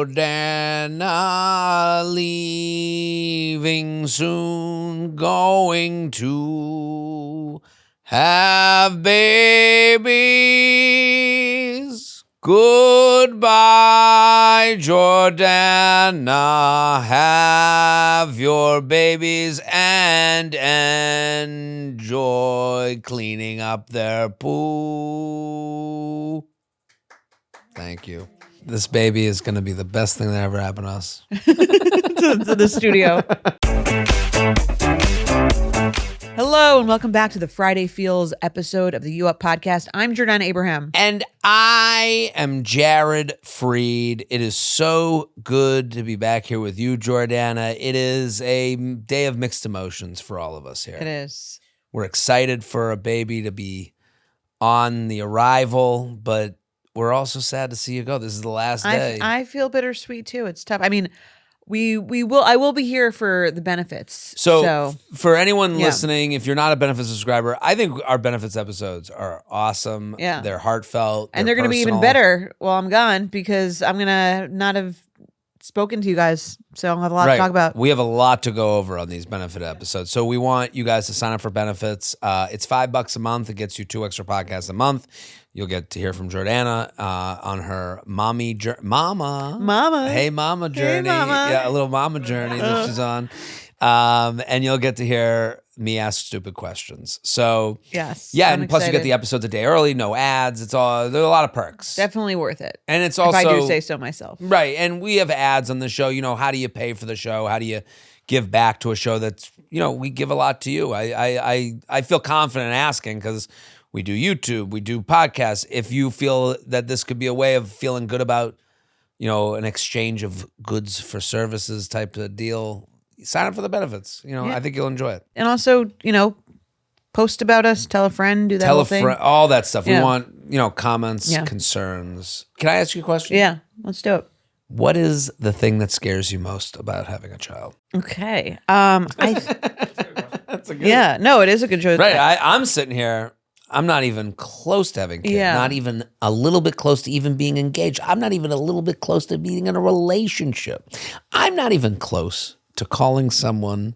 Jordana leaving soon, going to have babies. Goodbye, Jordana. Have your babies and enjoy cleaning up their poo. Thank you. This baby is going to be the best thing that ever happened to us. to the studio. Hello, and welcome back to the Friday Feels episode of the You Up podcast. I'm Jordana Abraham. And I am Jared Freed. It is so good to be back here with you, Jordana. It is a day of mixed emotions for all of us here. It is. We're excited for a baby to be on the arrival, but we're also sad to see you go. This is the last day. I feel bittersweet too. It's tough. I mean, I will be here for the benefits. So for anyone listening, if you're not a benefits subscriber, I think our benefits episodes are awesome. Yeah. They're heartfelt. And they're going to be even better while I'm gone because I'm going to not have spoken to you guys. So I'll have a lot to talk about. We have a lot to go over on these benefit episodes. So we want you guys to sign up for benefits. It's $5 a month. It gets you 2 extra podcasts a month. You'll get to hear from Jordana on her mama. Hey, mama journey. Hey, mama. Yeah, a little mama journey that she's on. And you'll get to hear me ask stupid questions. So yes, yeah, I'm and plus excited. you get the episodes a day early, no ads. There are a lot of perks. Definitely worth it. And it's also, if I do say so myself. Right. And we have ads on the show. You know, how do you pay for the show? How do you give back to a show that's, we give a lot to you. I feel confident asking because we do YouTube, we do podcasts. If you feel that this could be a way of feeling good about, an exchange of goods for services type of deal, sign up for the benefits. I think you'll enjoy it. And also, post about us, tell a friend, do that Tell whole a thing. friend, all that stuff. Yeah. We want, comments, concerns. Can I ask you a question? Yeah, let's do it. What is the thing that scares you most about having a child? Okay. That's a good Yeah, no, it is a good choice. Right. I'm sitting here. I'm not even close to having kids. Yeah. Not even a little bit close to even being engaged. I'm not even a little bit close to being in a relationship. I'm not even close to calling someone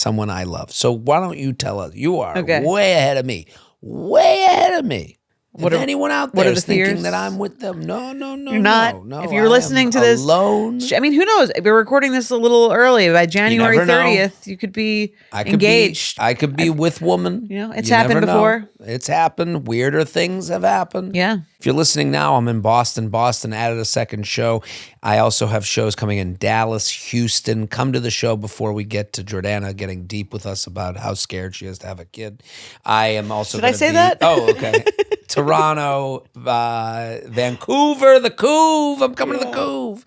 I love. So why don't you tell us? You are way ahead of me. Way ahead of me. If anyone out there is thinking that I'm with them, no. You're not. No, if you're listening to this, alone. I mean, who knows? We're recording this a little early. By January 30th, you could be engaged. I could be with woman. It's happened before. It's happened. Weirder things have happened. Yeah. If you're listening now, I'm in Boston. Boston added a second show. I also have shows coming in Dallas, Houston. Come to the show before we get to Jordana getting deep with us about how scared she is to have a kid. I am also. Did I say that? Oh, okay. Toronto, Vancouver, the Couve. I'm coming to the Couve.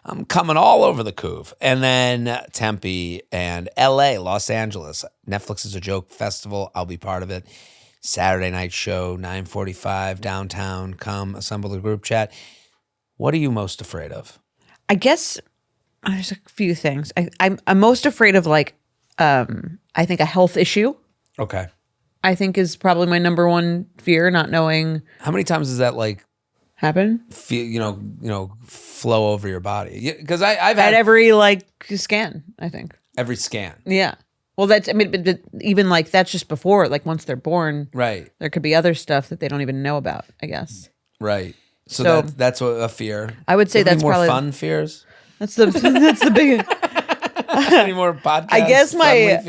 I'm coming all over the Couve. And then Tempe and LA, Los Angeles. Netflix is a Joke Festival. I'll be part of it. Saturday night show, 9:45 downtown. Come assemble the group chat. What are you most afraid of? I guess there's a few things. I'm most afraid of I think a health issue. Okay. I think is probably my number one fear, not knowing. How many times does that happen? Feel, flow over your body? Because I've had at every scan, I think. Every scan. Yeah. Well, but even that's just before, once they're born. Right. There could be other stuff that they don't even know about, I guess. Right. So that's a fear. I would say that's more probably fun fears. That's the big. Any more podcasts? I guess my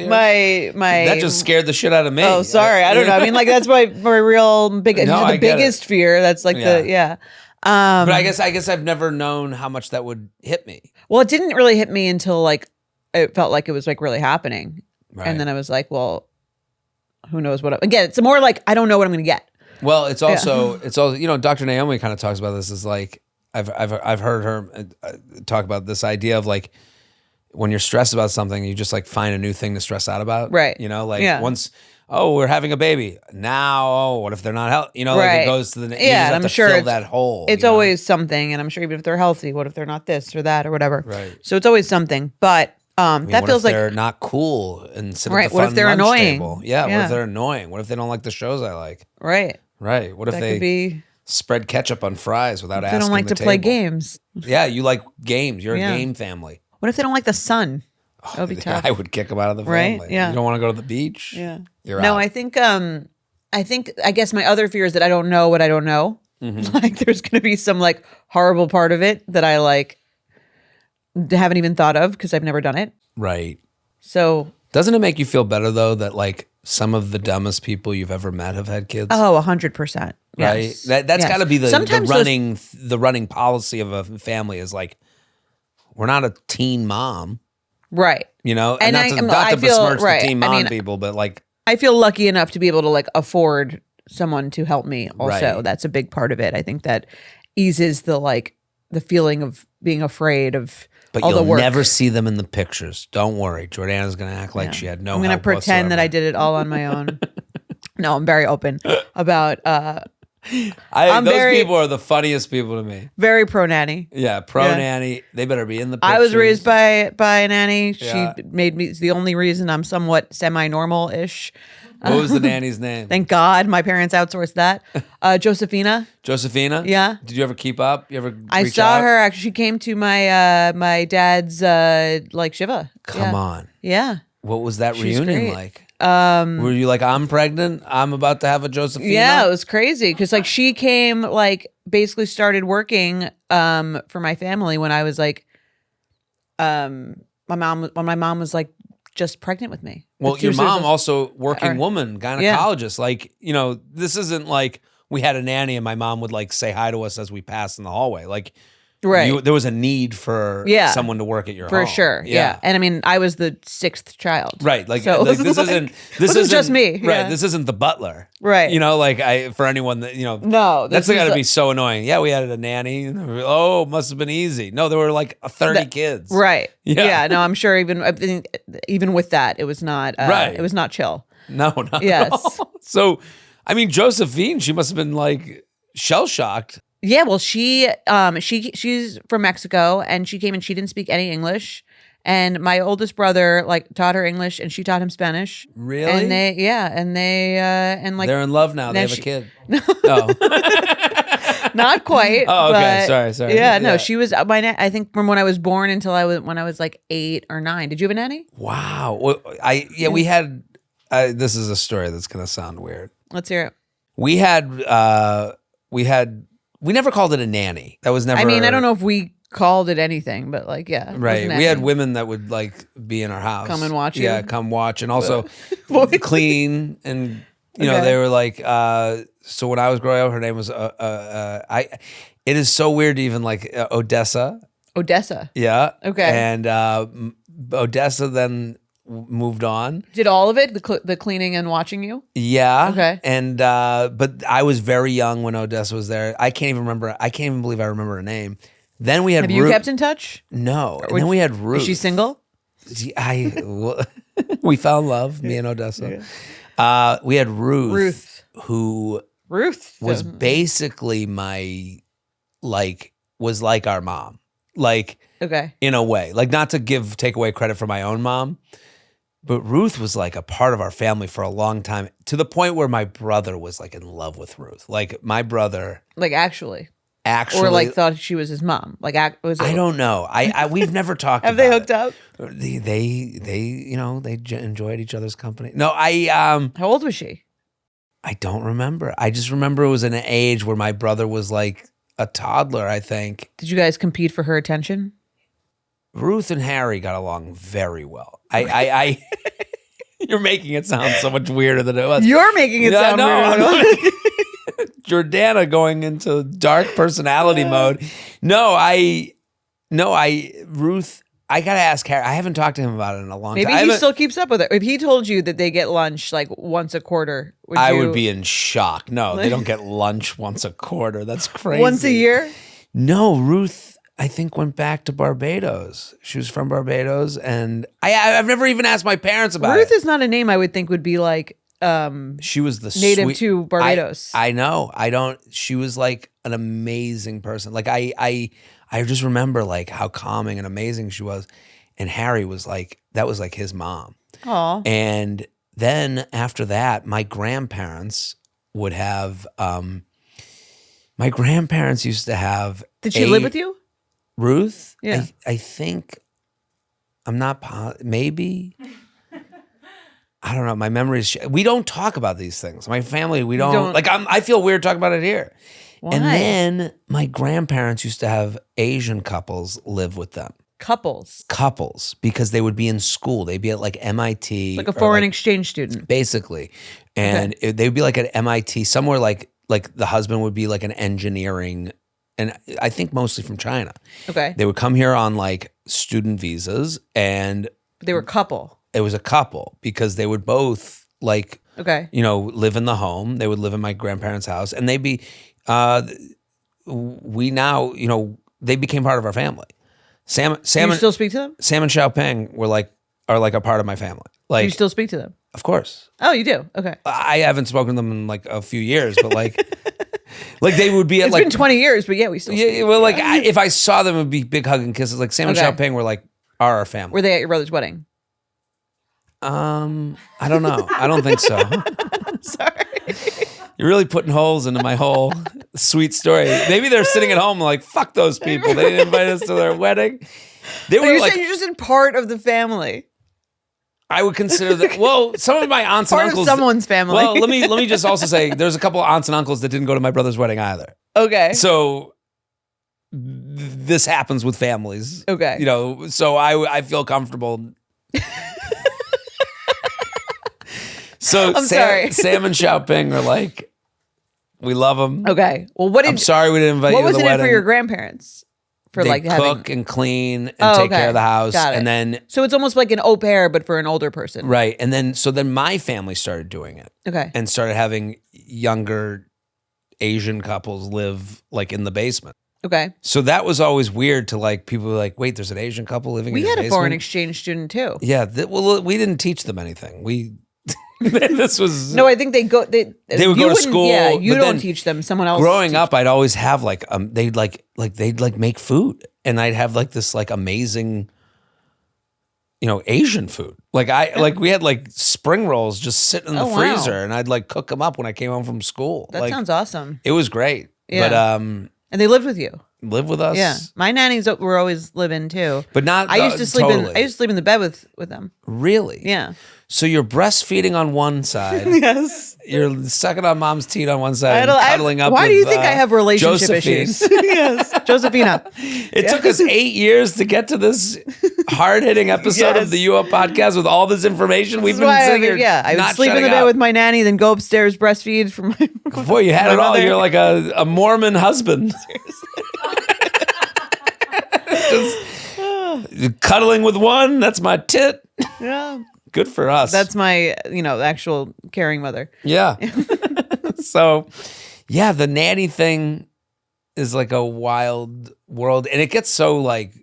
that just scared the shit out of me. Oh, sorry. I don't know. I mean, that's my real big. No, the biggest fear. That's but I guess I've never known how much that would hit me. Well, it didn't really hit me until it felt like it was really happening, right. And then I was like, well, who knows what? Again, it's more I don't know what I'm going to get. Well, it's also Dr. Naomi kind of talks about this. Is I've heard her talk about this idea of when you're stressed about something, you just find a new thing to stress out about. Right. Once, we're having a baby. Now, what if they're not healthy? It goes to the, you just have I'm to sure fill that hole. It's always something. And I'm sure even if they're healthy, what if they're not this or that or whatever? Right. So it's always something. But that feels they're not cool and sit at the what if fun they're lunch annoying? table? Yeah. What if they're annoying? What if they don't like the shows I like? Right. Right. What if that they could be spread ketchup on fries without They asking don't like the to play table. games. Yeah, you like games. You're Yeah. a game family. What if they don't like the sun? That would be tough. I would kick them out of the Right? family. Yeah. You don't want to go to the beach? Yeah. You're No, out. I guess my other fear is that I don't know what I don't know. Mm-hmm. Like there's going to be some like horrible part of it that I like haven't even thought of because I've never done it. Right. So, Doesn't it make you feel better though that like some of the dumbest people you've ever met have had kids? 100%. Right. Yes. That's Yes. got to be the Sometimes those- running policy of a family is like, we're not a teen mom, right. you know, And not to feel- besmirch right. the teen I mom mean, people, but like, I feel lucky enough to be able to like afford someone to help me also. Right. That's a big part of it. I think that eases the feeling of being afraid of but all the you'll work. never see them in the pictures. Don't worry, Jordana's gonna act like she had no. I'm going to help pretend that I whatsoever. did it all on my own. No, I'm very open about I'm those very- people are the funniest people to me. very pro nanny. Yeah, pro Yeah. nanny. They better be in the pictures. I was raised by a nanny. Yeah. She made me. It's the only reason I'm somewhat semi-normal ish. What was the nanny's name? Thank God my parents outsourced that. Josephina. Josephina? Yeah. Did you ever keep up? You ever I reach saw out? her. Actually, she came to my dad's like shiva. Come on. Yeah. What was that She's reunion great. like? Were you like, I'm pregnant? I'm about to have a Josephina? Yeah, it was crazy because like she came like basically started working for my family when I was like when my mom was like just pregnant with me. Well, But your she was- mom also working Or- woman, gynecologist. Like, you know, this isn't like we had a nanny and my mom would like say hi to us as we passed in the hallway. Like, right. there was a need for Yeah. someone to work at your For home. sure. Yeah. And I mean, I was the sixth child. Right, like, So it like was this like- isn't wasn't just me. Right, Yeah. this isn't the butler. Right. You know, like for anyone that you know. No, that's this got to is be so annoying. Yeah, we had a nanny. Oh, must have been easy. No, there were like 30 kids. Right. Yeah. Yeah. No, I'm sure even with that, it was not Right. it was not chill. No, not Yes. at all. So, I mean, Josephine, she must have been like shell shocked. Yeah, well, she's from Mexico, and she came and she didn't speak any English. And my oldest brother like taught her English, and she taught him Spanish. Really? And they and like They're in love now. They now have a she- kid. Oh. not quite. Oh, okay. but- Sorry. Yeah, no, Yeah. she was I think from when I was born until when I was like 8 or 9. Did you have a nanny? Wow. Well, we had. This is a story that's gonna sound weird. Let's hear it. We never called it a nanny. That was never. I mean, I don't know if we called it anything, but like, yeah, it was Right. a We had nanny. women that would like be in our house. Come and watch you? Yeah, come watch and also What? clean and you know, Okay. they were like so when I was growing up her name was it is so weird to even like Odessa. Odessa. Yeah. Okay. And Odessa then moved on. Did all of it, the cleaning and watching you? Yeah. Okay. And but I was very young when Odessa was there. I can't even believe I remember her name. Then we had Have you Ruth. kept in touch? No. And then we had Ruth. Is she single? We fell in love, me and Odessa. We had Ruth, who Ruth was basically was like our mom, like okay. in a way, like not to take away credit for my own mom, but Ruth was like a part of our family for a long time, to the point where my brother was like in love with Ruth. Like my brother Like actually, actually, or like thought she was his mom. Like was it, I don't know. We've never talked. have about they it. hooked up? They you know they enjoyed each other's company. No, How old was she? I don't remember. I just remember it was in an age where my brother was like a toddler, I think. Did you guys compete for her attention? Ruth and Harry got along very well. I you're making it sound so much weirder than it was. You're making it sound weird. no. Jordana going into dark personality mode. Ruth, I gotta ask Harry. I haven't talked to him about it in a long Maybe time. he still keeps up with her. If he told you that they get lunch like once a quarter, I would be in shock. No, they don't get lunch once a quarter. That's crazy. once a year. No, Ruth, I think went back to Barbados. She was from Barbados, and I've never even asked my parents about Ruth it. is not a name I would think would be like She was the native sweet, to Barbados. I know. I don't. She was like an amazing person. Like I just remember like how calming and amazing she was. And Harry was like, that was like his mom. Aw. And then after that, my grandparents would have My grandparents used to have. Did she live with you? Ruth? Yeah. I think. I'm not. Maybe. I don't know. My memories. We don't talk about these things. My family. We don't. Like. I feel weird talking about it here. Why? And then my grandparents used to have Asian couples live with them. Couples, because they would be in school. They'd be at like MIT. Like a foreign exchange student. Basically. And they would be like at MIT, somewhere like the husband would be like an engineering, and I think mostly from China. Okay. They would come here on like student visas, and They were a couple. it was a couple because they would both like, Okay. live in the home. They would live in my grandparents' house, and they'd be, we now, they became part of our family. Sam Do you still speak to them? Sam and Xiaoping are like a part of my family. Do Like, you still speak to them? of course. Oh, you do? Okay. I haven't spoken to them in like a few years, but like, like they would be at It's like been 20 years, but yeah, we still speak. yeah. Well, like if I saw them, it would be big hug and kisses. Like Sam and Okay. Xiaoping were like our family. Were they at your brother's wedding? I don't know. I don't think so. Sorry. You're really putting holes into my whole sweet story. Maybe they're sitting at home like, fuck those people. They didn't invite us to their wedding. They were You're like, saying you're just in part of the family. I would consider that. Well, some of my aunts and Part uncles. of someone's family. Well, let me just also say, there's a couple of aunts and uncles that didn't go to my brother's wedding either. Okay. So this happens with families. Okay. So I feel comfortable. So I'm sorry. Sam and Xiaoping are like, we love them. Okay. Well, what did I'm sorry we didn't invite you what to was the in it wedding. for your grandparents? For They like cook having. and clean and Oh, take care okay. of the house. Got it. And then, So it's almost like an au pair, but for an older person. right. And then, so then my family started doing it Okay. and started having younger Asian couples live like in the basement. Okay. So that was always weird to like, people were like, wait, there's an Asian couple living We in the had basement? a foreign exchange student too. Yeah. Well, we didn't teach them anything. This was. No, I think they go. They would you go to wouldn't- school, Yeah, you but don't then teach them. Someone else. Growing up, I'd always have like they'd make food, and I'd have like this like amazing, Asian food. Like we had like spring rolls just sitting in the Oh, wow. freezer, and I'd like cook them up when I came home from school. That like, sounds awesome. It was great. Yeah. But And they lived with you. live with us. Yeah, my nannies were always living too. But not. I used to sleep totally. in. I used to sleep in the bed with them. Really. Yeah. So you're breastfeeding on one side. Yes. You're sucking on mom's teat on one side, and cuddling up. Why do with, you think I have relationship Josephine. issues? Yes, Josephina. It took us 8 years to get to this hard-hitting episode Yes. of the U Up podcast with all this information. We've been That's why sitting here. I would not sleep in the shutting bed up. with my nanny, then go upstairs breastfeed for my. Boy, you had my it all. mother. You're like a Mormon husband. Just cuddling with one. That's my tit. Yeah, Good for us. that's my actual caring mother. yeah. So, yeah, the nanny thing is like a wild world, and it gets so like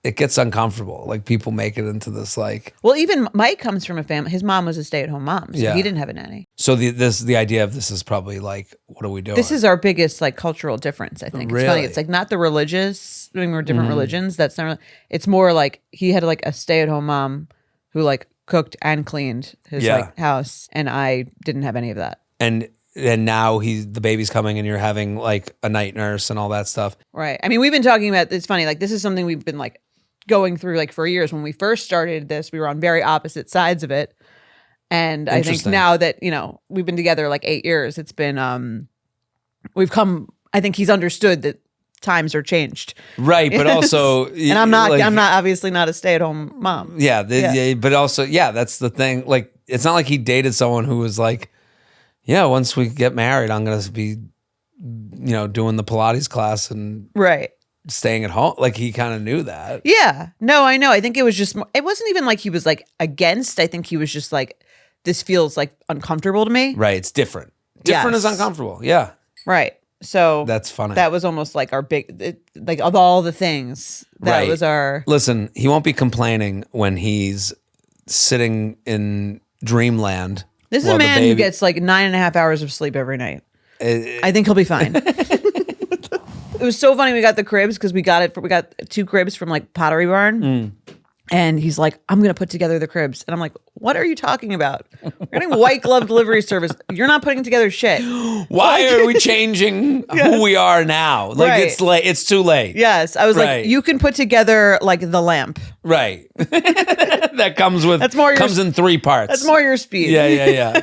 it gets uncomfortable. Like people make it into this like. Well, even Mike comes from a family. His mom was a stay-at-home mom, so Yeah. he didn't have a nanny. So the idea of this is probably like, what are we doing? This is our biggest like cultural difference. I think it's funny. Really? It's like not the religious. I mean, we're different religions. That's not. It's more like he had like a stay-at-home mom who like cooked and cleaned his Yeah. like house, and I didn't have any of that. and now the baby's coming, and you're having like a night nurse and all that stuff. Right. I mean, we've been talking about. It's funny. Like this is something we've been like going through like for years. When we first started this, we were on very opposite sides of it, and I think Interesting. now that we've been together like 8 years, it's been we've come. I think he's understood that times are changed, Right, but also, and I'm not. like, I'm not obviously not a stay-at-home mom. Yeah, Yeah. but also, yeah, that's the thing. Like, it's not like he dated someone who was like, yeah, once we get married, I'm gonna be, doing the Pilates class and Right. staying at home. Like, he kind of knew that. Yeah. No, I know. I think it was just. It wasn't even like he was like against. I think he was just like, this feels like uncomfortable to me. Right, it's different. Different is Yes. uncomfortable. Yeah, Right. So that's funny. that was almost like our like of all the things that Right. was our. Listen, he won't be complaining when he's sitting in dreamland. This is while a the man who baby- gets like 9.5 hours of sleep every night. I think he'll be fine. It was so funny. We got the cribs because we got 2 cribs from like Pottery Barn. And he's like, I'm going to put together the cribs. And I'm like, what are you talking about? We're getting white glove delivery service. You're not putting together shit. Why are we changing who we are now? Like Right. it's late. It's too late. Yes. I was Right. like, you can put together like the lamp. Right. That comes with. That's more your- comes in 3 parts. That's more your speed. Yeah.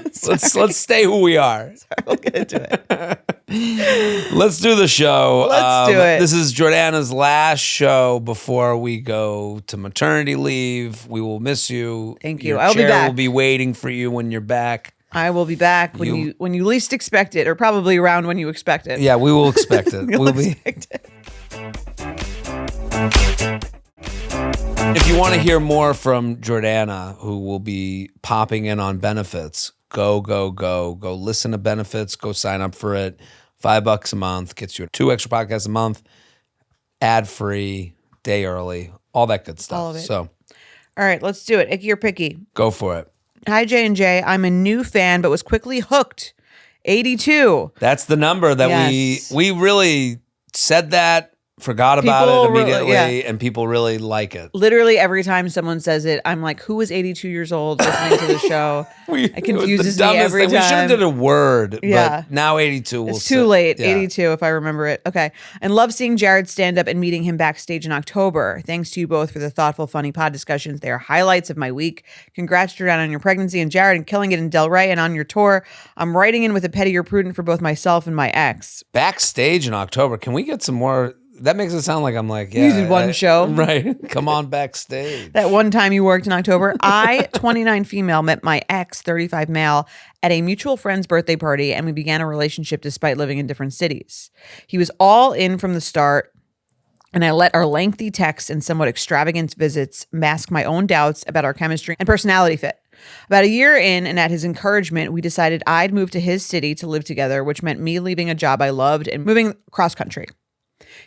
let's stay who we are. We'll get into it. Let's do the show. Let's do it. This is Jordana's last show before we go to maternity leave. We will miss you. Thank you. Your I'll be chair back. will be waiting for you when you're back. I will be back when you least expect it, or probably around when you expect it. Yeah, we will expect it. You'll We'll be. expect it. If you want to hear more from Jordana, who will be popping in on benefits, go listen to benefits, go sign up for it. $5 a month gets you 2 extra podcasts a month, ad free, day early, all that good stuff. All of it. So All right, let's do it. Icky or picky? go for it. Hi, J&J. I'm a new fan, but was quickly hooked. 82. That's the number that Yes. we really said that, forgot about People it really- immediately, and people really like it. Literally every time someone says it, I'm like, who is 82 years old listening to the show? It confuses me every We should have time. did a word, Yeah. but now 82 will It's too late. Yeah. 82, if I remember it. Okay. And love seeing Jared stand up and meeting him backstage in October. Thanks to you both for the thoughtful, funny pod discussions. They are highlights of my week. Congrats, Jordan, on your pregnancy, and Jared, and killing it in Del Rey and on your tour. I'm writing in with a petty or prudent for both myself and my ex. Backstage in October. Can we get some more? That makes it sound like I'm like, yeah. You did one show. Right. Come on backstage. That one time you worked in October, I, 29 female, met my ex, 35 male, at a mutual friend's birthday party, and we began a relationship despite living in different cities. He was all in from the start, and I let our lengthy texts and somewhat extravagant visits mask my own doubts about our chemistry and personality fit. About a year in, and at his encouragement, we decided I'd move to his city to live together, which meant me leaving a job I loved and moving cross country.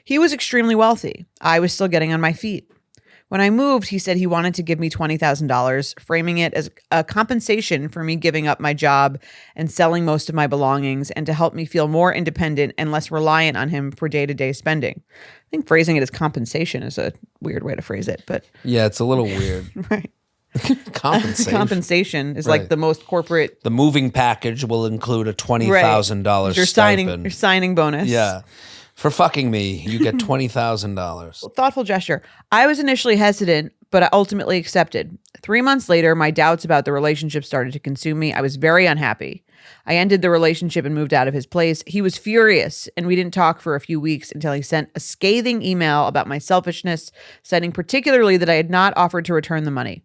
He was extremely wealthy. I was still getting on my feet. When I moved, he said he wanted to give me $20,000, framing it as a compensation for me giving up my job and selling most of my belongings, and to help me feel more independent and less reliant on him for day-to-day spending. I think phrasing it as compensation is a weird way to phrase it, but Yeah, it's a little weird. right. Compensation. Compensation is Right. like the most corporate. The moving package will include a $20,000 Your stipend. signing bonus. Yeah. For fucking me, you get $20,000. Thoughtful gesture. I was initially hesitant, but I ultimately accepted. 3 months later, my doubts about the relationship started to consume me. I was very unhappy. I ended the relationship and moved out of his place. He was furious, and we didn't talk for a few weeks until he sent a scathing email about my selfishness, citing particularly that I had not offered to return the money.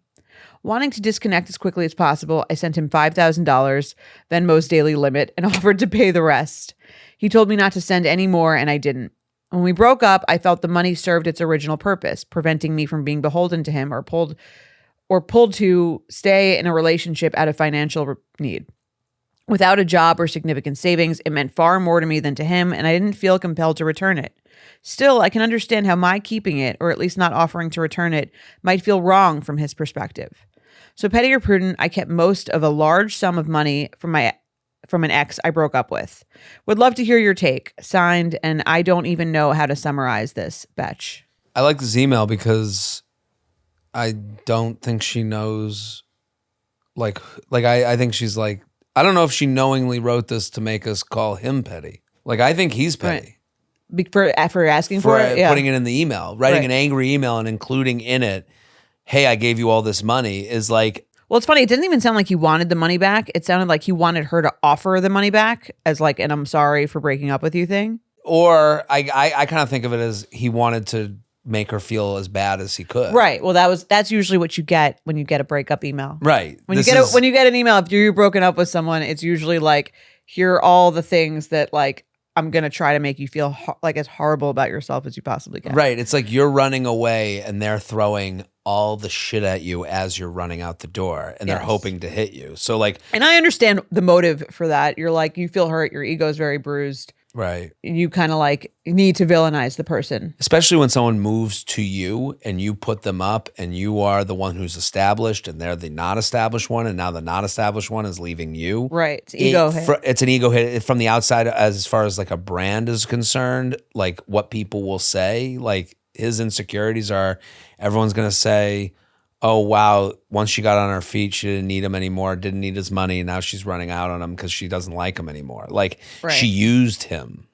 Wanting to disconnect as quickly as possible, I sent him $5,000, Venmo's daily limit, and offered to pay the rest. He told me not to send any more, and I didn't. When we broke up, I felt the money served its original purpose, preventing me from being beholden to him or pulled to stay in a relationship out of financial need. Without a job or significant savings, it meant far more to me than to him, and I didn't feel compelled to return it. Still, I can understand how my keeping it, or at least not offering to return it, might feel wrong from his perspective. So petty or prudent, I kept most of a large sum of money from an ex I broke up with. Would love to hear your take. Signed, and I don't even know how to summarize this, Betch. I like this email because I don't think she knows. I think she's like, I don't know if she knowingly wrote this to make us call him petty. Like, I think he's petty. For asking for it? Yeah. Putting it in the email, writing Right. an angry email and including in it, hey, I gave you all this money, is like, Well, it's funny. It didn't even sound like he wanted the money back. It sounded like he wanted her to offer the money back as like an I'm sorry for breaking up with you thing. or I kind of think of it as he wanted to make her feel as bad as he could. Right. Well, that's usually what you get when you get a breakup email. Right. When you get an email, if you're broken up with someone, it's usually like, here are all the things that like I'm gonna try to make you feel like as horrible about yourself as you possibly can. Right. It's like you're running away and they're throwing all the shit at you as you're running out the door, and they're Yes. hoping to hit you. So like, And I understand the motive for that. You're like, you feel hurt, your ego's very bruised. right. You kind of like need to villainize the person. Especially when someone moves to you and you put them up and you are the one who's established and they're the not established one, and now the not established one is leaving you. Right. It's ego hit. It's an ego hit from the outside as far as like a brand is concerned, like what people will say. Like his insecurities are, everyone's going to say, oh, wow, once she got on her feet, she didn't need him anymore, didn't need his money. And now she's running out on him because she doesn't like him anymore. Like Right. she used him,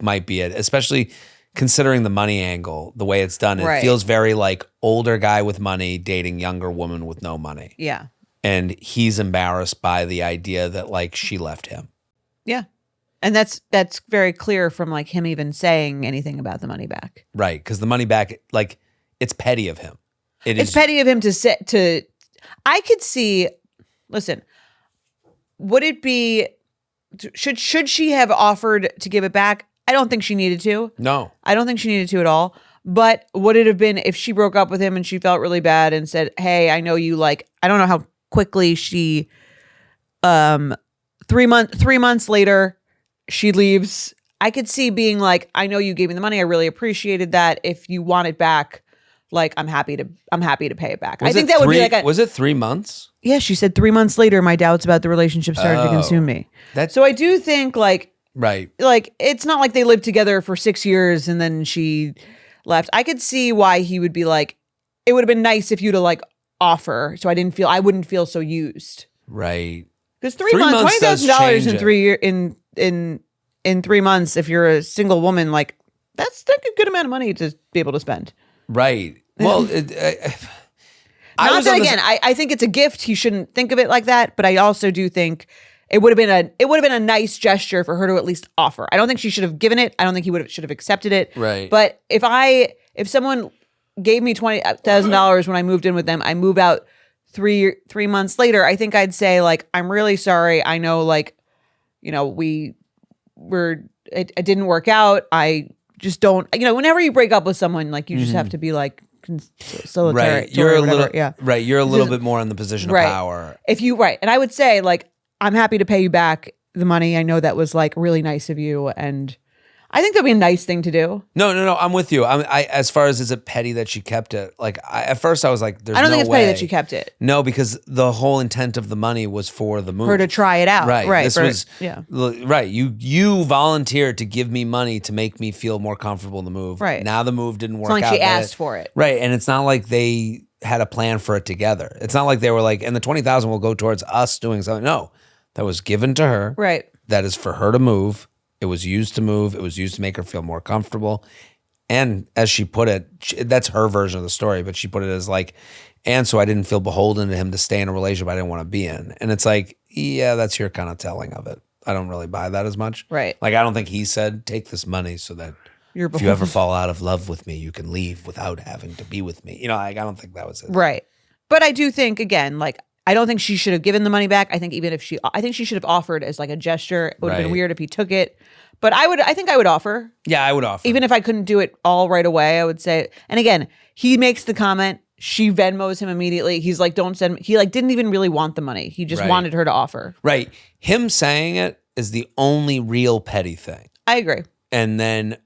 might be it, especially considering the money angle, the way it's done. It Right. feels very like older guy with money dating younger woman with no money. Yeah. And he's embarrassed by the idea that like she left him. Yeah. And that's very clear from like him even saying anything about the money back. Right. Because the money back, like, it's petty of him. It's petty of him to I could see, listen, would it be, should she have offered to give it back? I don't think she needed to. No. I don't think she needed to at all. But would it have been if she broke up with him and she felt really bad and said, hey, I know you like, I don't know how quickly she, 3 months later, she leaves. I could see being like, I know you gave me the money. I really appreciated that. If you want it back, like I'm happy to pay it back. I think that would be like was it 3 months? yeah, she said 3 months later, my doubts about the relationship started to consume me. So I do think like it's not like they lived together for 6 years and then she left. I could see why he would be like, it would have been nice if you'd have like offer, so I wouldn't feel so used. Right. Because 3 months, $20,000 in it. 3 year in 3 months, if you're a single woman, like that's like a good amount of money to be able to spend. Right. Well, I think it's a gift. He shouldn't think of it like that. But I also do think it would have been a nice gesture for her to at least offer. I don't think she should have given it. I don't think he should have accepted it. Right. But if someone gave me $20,000 when I moved in with them, I move out 3 months later, I think I'd say like, I'm really sorry. I know like, it didn't work out. I just don't, whenever you break up with someone, like you just have to be like, right. You're a little, right. You're a little bit more in the position of power. And I would say like, I'm happy to pay you back the money. I know that was like really nice of you. And I think that'd be a nice thing to do. No. I'm with you. I as far as is it petty that she kept it? Like at first I was like, "There's no way." I don't think it's petty that she kept it. No, because the whole intent of the money was for the move. Her to try it out. Right. This was right. You volunteered to give me money to make me feel more comfortable in the move. Right. Now the move didn't work out. It's not like out. she asked for it. Right, and it's not like they had a plan for it together. It's not like they were like, and the $20,000 will go towards us doing something. No, that was given to her. Right. That is for her to move. It was used to move. It was used to make her feel more comfortable. And as she put it, that's her version of the story, but she put it as like, and so I didn't feel beholden to him to stay in a relationship I didn't want to be in. And it's like, yeah, that's your kind of telling of it. I don't really buy that as much. Right. Like, I don't think he said, take this money so that if you ever fall out of love with me, you can leave without having to be with me. I don't think that was it. Right. But I do think, again, like, I don't think she should have given the money back. I think I think she should have offered as like a gesture. It would have been weird if he took it. But I think I would offer. Yeah, I would offer. Even if I couldn't do it all right away, I would say. And again, he makes the comment. She Venmos him immediately. He's like, don't send me. He like didn't even really want the money. He just wanted her to offer. Right. Him saying it is the only real petty thing. I agree. And then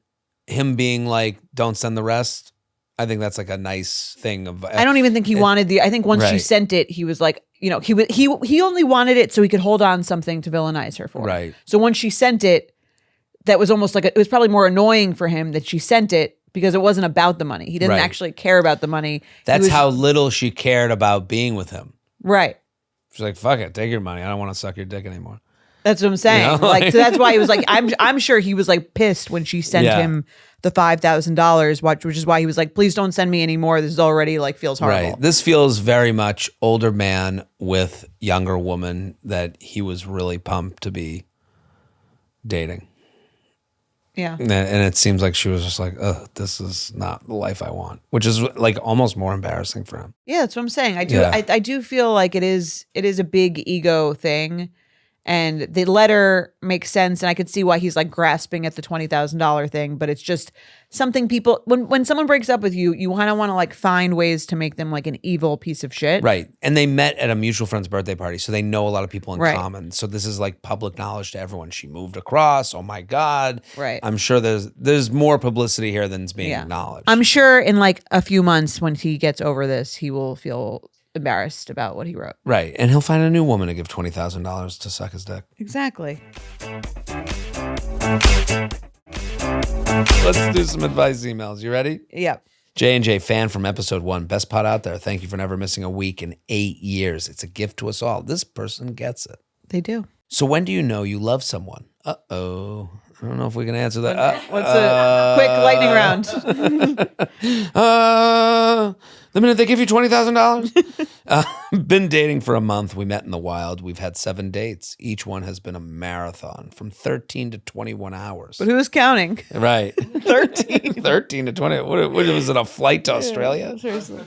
him being like, don't send the rest. I think that's like a nice thing of. I don't even think he wanted I think once she sent it, he was like, he only wanted it so he could hold on something to villainize her for. Right. So once she sent it, that was almost like it was probably more annoying for him that she sent it because it wasn't about the money. He didn't actually care about the money. That's how little she cared about being with him. Right. She's like, fuck it, take your money. I don't want to suck your dick anymore. That's what I'm saying. Like, so that's why he was like, I'm sure he was like pissed when she sent him the $5,000, which is why he was like, please don't send me anymore. This is already like feels horrible. Right. This feels very much older man with younger woman that he was really pumped to be dating. Yeah. And it seems like she was just like, oh, this is not the life I want, which is like almost more embarrassing for him. Yeah, that's what I'm saying. I do feel like it is a big ego thing. And the letter makes sense, and I could see why he's like grasping at the $20,000 thing. But it's just something people when someone breaks up with you, you kind of want to like find ways to make them like an evil piece of shit, right? And they met at a mutual friend's birthday party, so they know a lot of people in common. So this is like public knowledge to everyone. She moved across. Oh my god! Right. I'm sure there's more publicity here than is being acknowledged. I'm sure in like a few months when he gets over this, he will feel embarrassed about what he wrote. Right. And he'll find a new woman to give $20,000 to suck his dick. Exactly. Let's do some advice emails. You ready? Yep. J&J fan from episode 1. Best pod out there. Thank you for never missing a week in 8 years. It's a gift to us all. This person gets it. They do. So when do you know you love someone? Uh-oh. I don't know if we can answer that. What's a quick lightning round? The minute they give you $20,000. Been dating for a month. We met in the wild. We've had 7 dates. Each one has been a marathon from 13 to 21 hours. But who's counting? Right. 13. 13 to 20. What was it, a flight to Australia? Seriously.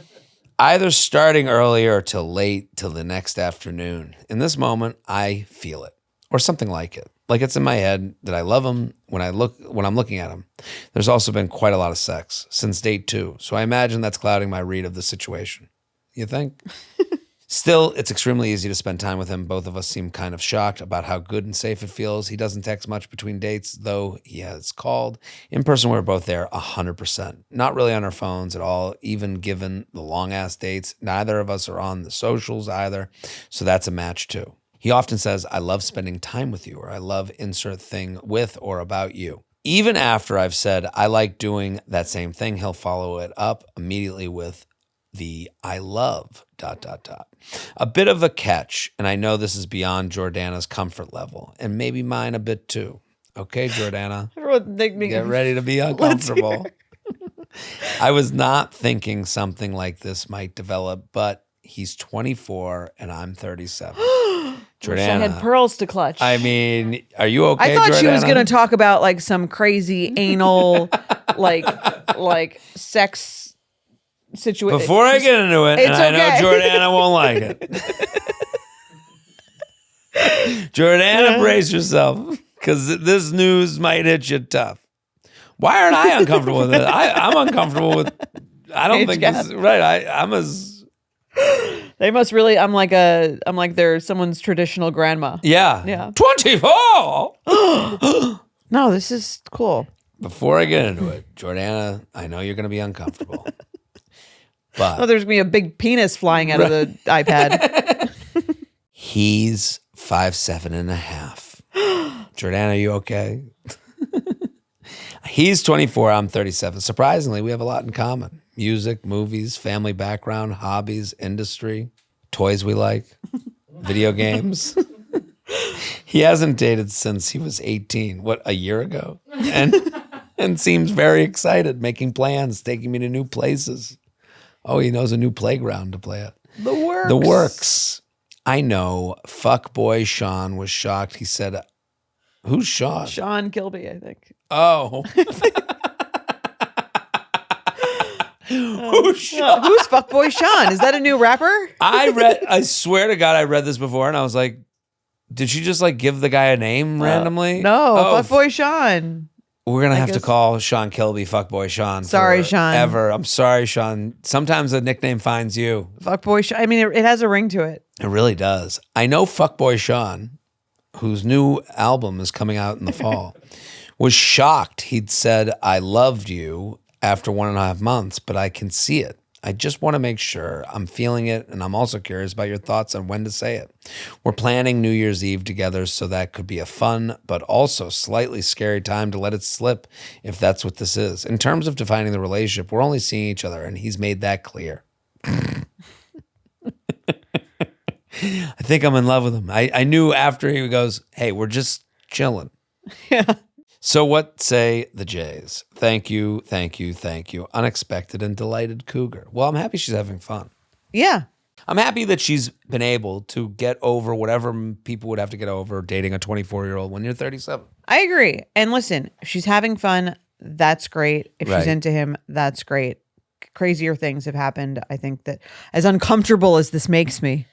Either starting early or till late till the next afternoon. In this moment, I feel it. Or something like it. Like it's in my head that I love him when I'm looking at him. There's also been quite a lot of sex since date 2. So I imagine that's clouding my read of the situation. You think? Still, it's extremely easy to spend time with him. Both of us seem kind of shocked about how good and safe it feels. He doesn't text much between dates, though he has called. In person, we're both there 100%. Not really on our phones at all, even given the long-ass dates. Neither of us are on the socials either, so that's a match too. He often says, I love spending time with you, or I love insert thing with or about you. Even after I've said, I like doing that same thing, he'll follow it up immediately with the I love ... A bit of a catch, and I know this is beyond Jordana's comfort level, and maybe mine a bit too. Okay, Jordana, get ready to be uncomfortable. I was not thinking something like this might develop, but he's 24 and I'm 37. Jordana, I had pearls to clutch. I mean, are you okay, I thought Jordana? she was going to talk about like some crazy anal, like sex situation. Before I get into it, and I know Jordana won't like it. Jordana, brace yourself, because this news might hit you tough. Why aren't I uncomfortable with it? I'm uncomfortable with. I don't think this is right. I'm as. They must really. I'm like they're someone's traditional grandma. Yeah. 24. No, this is cool. Before I get into it, Jordana, I know you're going to be uncomfortable, but there's gonna be a big penis flying out of the iPad. He's 5'7.5". Jordana, are you okay? He's 24. I'm 37. Surprisingly, we have a lot in common. Music, movies, family background, hobbies, industry, toys we like, video games. He hasn't dated since he was 18, a year ago? And seems very excited, making plans, taking me to new places. Oh, he knows a new playground to play at. The works. I know. Fuckboy Sean was shocked. He said, who's Sean? Sean Kilby, I think. Oh. Who's Sean? Who's Fuckboy Sean? Is that a new rapper? I swear to God, I read this before and I was like, did she just like give the guy a name randomly? No, Fuckboy Sean. We're going to have to call Sean Kilby Fuckboy Sean. Sorry, Sean. Ever. I'm sorry, Sean. Sometimes a nickname finds you. Fuckboy Sean. I mean, it has a ring to it. It really does. I know Fuckboy Sean, whose new album is coming out in the fall, was shocked. He'd said, I loved you after 1.5 months, but I can see it. I just want to make sure I'm feeling it, and I'm also curious about your thoughts on when to say it. We're planning New Year's Eve together, so that could be a fun but also slightly scary time to let it slip if that's what this is. In terms of defining the relationship, we're only seeing each other, and he's made that clear. I think I'm in love with him. I knew after he goes, hey, we're just chilling. Yeah. So what say the Jays? Thank you, thank you, thank you. Unexpected and delighted cougar. Well, I'm happy she's having fun. Yeah. I'm happy that she's been able to get over whatever people would have to get over dating a 24-year-old when you're 37. I agree. And listen, if she's having fun, that's great. If she's into him, that's great. Crazier things have happened. I think that as uncomfortable as this makes me.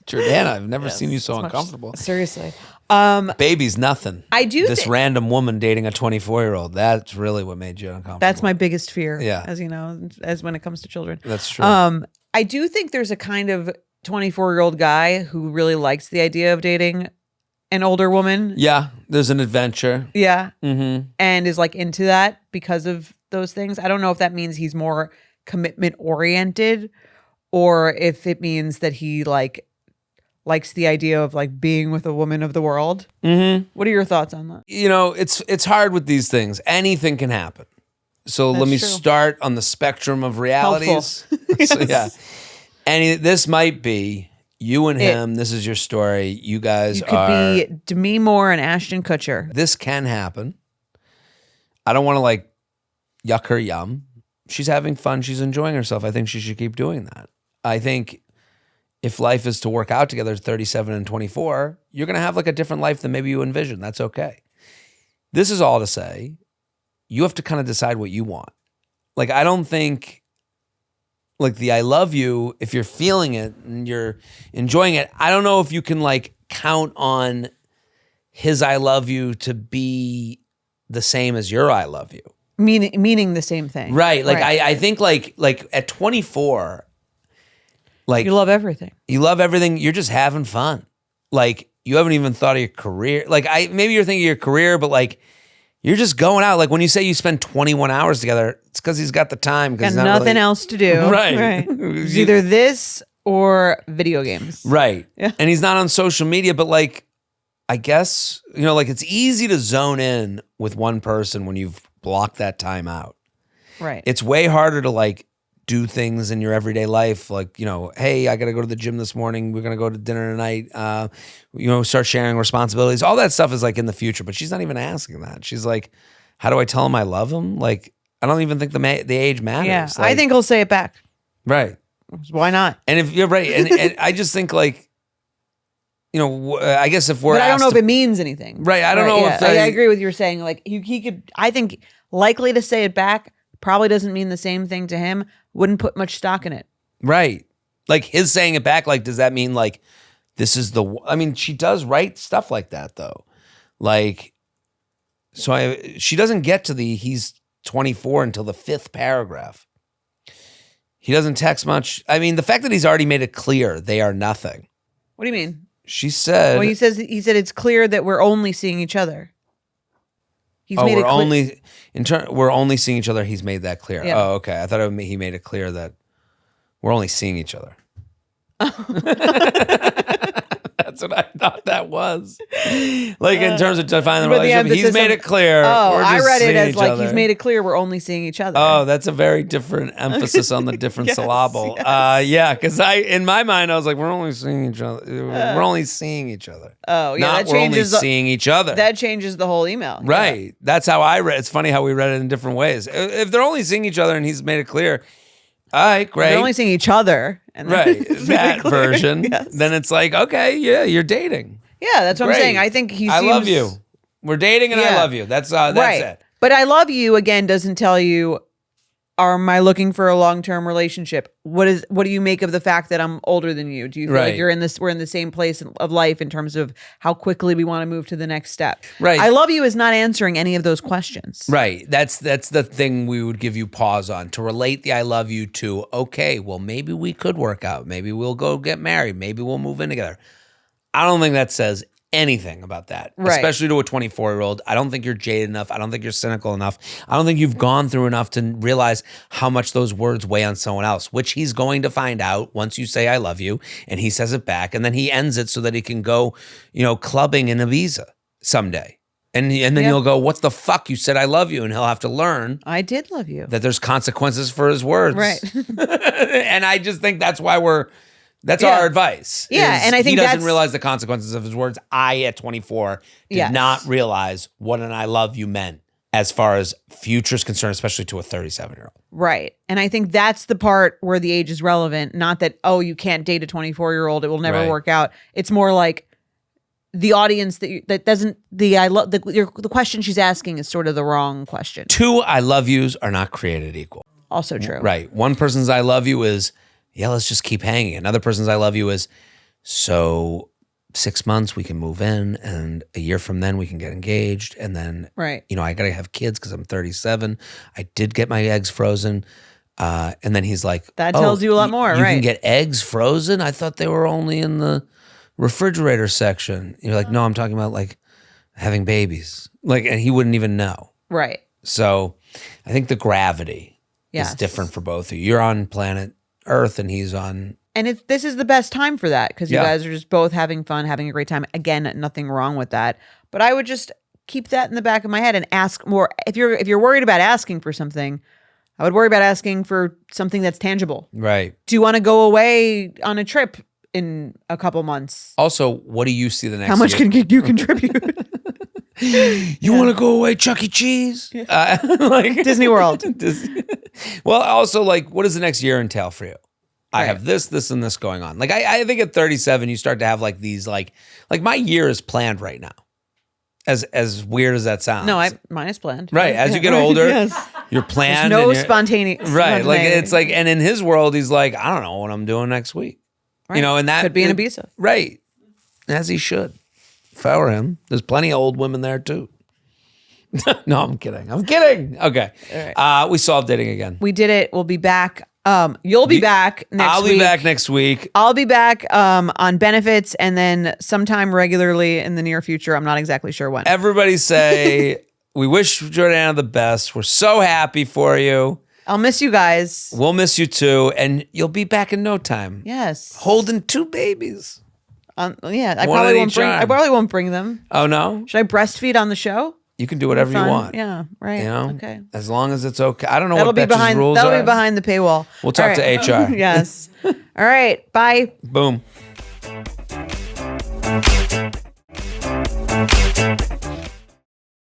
Jordana, I've never seen you so uncomfortable. Seriously. Baby's nothing. I do this random woman dating a 24-year-old. That's really what made you uncomfortable. That's my biggest fear. Yeah. As you know, as when it comes to children. That's true. I do think there's a kind of 24-year-old guy who really likes the idea of dating an older woman. Yeah. There's an adventure. Yeah. Mm-hmm. And is like into that because of those things. I don't know if that means he's more commitment oriented or if it means that he likes the idea of like being with a woman of the world. Mm-hmm. What are your thoughts on that? You know, it's hard with these things. Anything can happen. So let That's me true. start on the spectrum of realities. So, yeah. And this might be you and him. This is your story. You guys You could be Demi Moore and Ashton Kutcher. This can happen. I don't want to like yuck her yum. She's having fun. She's enjoying herself. I think she should keep doing that. I think if life is to work out together at 37 and 24, you're going to have like a different life than maybe you envision. That's okay. This is all to say, you have to kind of decide what you want. Like, I don't think like the I love you, if you're feeling it and you're enjoying it, I don't know if you can like count on his I love you to be the same as your I love you. Meaning the same thing. Right. Like I think like at 24, like you love everything. you love everything. You're just having fun. Like you haven't even thought of your career. Like maybe you're thinking of your career, but like you're just going out. Like when you say you spend 21 hours together, it's because he's got the time. Got nothing else to do. Right. It's either this or video games. Right. Yeah. And he's not on social media, but like, I guess, you know, like it's easy to zone in with one person when you've blocked that time out. Right. It's way harder to like do things in your everyday life. Like, you know, hey, I got to go to the gym this morning. We're going to go to dinner tonight. You know, start sharing responsibilities. All that stuff is like in the future, but she's not even asking that. She's like, how do I tell him I love him? Like, I don't even think the age matters. Yeah. Like, I think he'll say it back. right. Why not? And if you're right, and I just think like, you know, I guess if we're But I don't know asked if it means anything. Right, I don't know if I agree with you saying. Like he could. I think likely to say it back probably doesn't mean the same thing to him. Wouldn't put much stock in it. right, like his saying it back, like does that mean like this is the? I mean, she does write stuff like that though, like so she doesn't get to the he's 24 until the 5th paragraph. He doesn't text much. I mean, the fact that he's already made it clear they are nothing. What do you mean? She said. Well, he said it's clear that we're only seeing each other. He's made it clear. We're only seeing each other. He's made that clear. Yeah. Oh, okay. I thought he made it clear that we're only seeing each other. That's what I thought that was. Like in terms of defining the But the relationship, he's emphasis made on- it clear. Oh, we're I just read it seeing as each like other. he's made it clear we're only seeing each other. Oh, that's a very different emphasis on the different Yes, syllable. yes. Yeah, because in my mind, I was like, we're only seeing each other. We're only seeing each other. Oh, yeah, Not that we're only changes seeing each other. That changes the whole email. Right. That's how I read. It's funny how we read it in different ways. If they're only seeing each other and he's made it clear, all right, great. They're only seeing each other. And then right. it's very That clear. version. Yes. Then it's like, okay, yeah, you're dating. Yeah, that's what Great. I'm saying. I think he seems. I love you. We're dating and I Yeah. love you. That's Right. it. But I love you again doesn't tell you, am I looking for a long-term relationship? What do you make of the fact that I'm older than you? Do you feel Right. like we're in the same place of life in terms of how quickly we want to move to the next step? Right. I love you is not answering any of those questions. Right. That's the thing we would give you pause on, to relate the I love you to, okay, well, maybe we could work out. Maybe we'll go get married. Maybe we'll move in together. I don't think that says anything about that, Right. especially to a 24-year-old. I don't think you're jaded enough. I don't think you're cynical enough. I don't think you've gone through enough to realize how much those words weigh on someone else, which he's going to find out once you say I love you, and he says it back, and then he ends it so that he can go, you know, clubbing in Ibiza someday. And then Yeah. you'll go, what the fuck? You said I love you. And he'll have to learn I did love you. that there's consequences for his words. Right. And I just think that's why that's Yeah. our advice. Yeah, is and I think he doesn't that's- realize the consequences of his words. I, at 24, did Yes. not realize what an I love you meant as far as future is concerned, especially to a 37-year-old. Right. And I think that's the part where the age is relevant. Not that, oh, you can't date a 24-year-old. It will never Right. work out. It's more like the audience that doesn't, the question she's asking is sort of the wrong question. 2 I love yous are not created equal. Also true. Right. One person's I love you is, yeah, let's just keep hanging. Another person's I love you is, so 6 months we can move in, and a year from then we can get engaged, and then Right. you know, I gotta have kids because I'm 37. I did get my eggs frozen. And then he's like, That tells you a lot more, You right. can get eggs frozen? I thought they were only in the refrigerator section. You're like, no, I'm talking about like having babies. Like, and he wouldn't even know. Right. So I think the gravity Yes. is different for both of you. You're on planet Earth and he's on. And this is the best time for that because you Yeah. guys are just both having fun, having a great time. Again, nothing wrong with that. But I would just keep that in the back of my head and ask more. If you're worried about asking for something, I would worry about asking for something that's tangible. Right. Do you want to go away on a trip in a couple months? Also, what do you see the next How much year? can you contribute? You want to go away, Chuck E. Cheese? Like Disney World. Well, also, like, what does the next year entail for you? I Right. have this, and this going on. Like, I think at 37, you start to have like these, like my year is planned right now. As weird as that sounds. No, mine is planned. Right. As you get Right, older, yes. you're planned. No and you're- spontaneous. Right. Like, it's like, and in his world, he's like, I don't know what I'm doing next week. Right. You know, and that could be in Ibiza. Right. As he should. If I were him, there's plenty of old women there too. No, I'm kidding. Okay. We solved dating again. We did it. We'll be back. You'll be back next week. I'll be back next week. I'll be back on benefits and then sometime regularly in the near future. I'm not exactly sure when. Everybody say, we wish Jordana the best. We're so happy for you. I'll miss you guys. We'll miss you too. And you'll be back in no time. Yes. Holding 2 babies. Yeah. I One probably at won't each bring. I arm. probably won't bring them. Oh, no? Should I breastfeed on the show? You can do whatever you Fun. want. Yeah. Right. You know? Okay. As long as it's okay. I don't know That'll what be Betch's behind. rules That'll are. be behind the paywall. We'll talk All to right. HR. Yes. All right. Bye. Boom.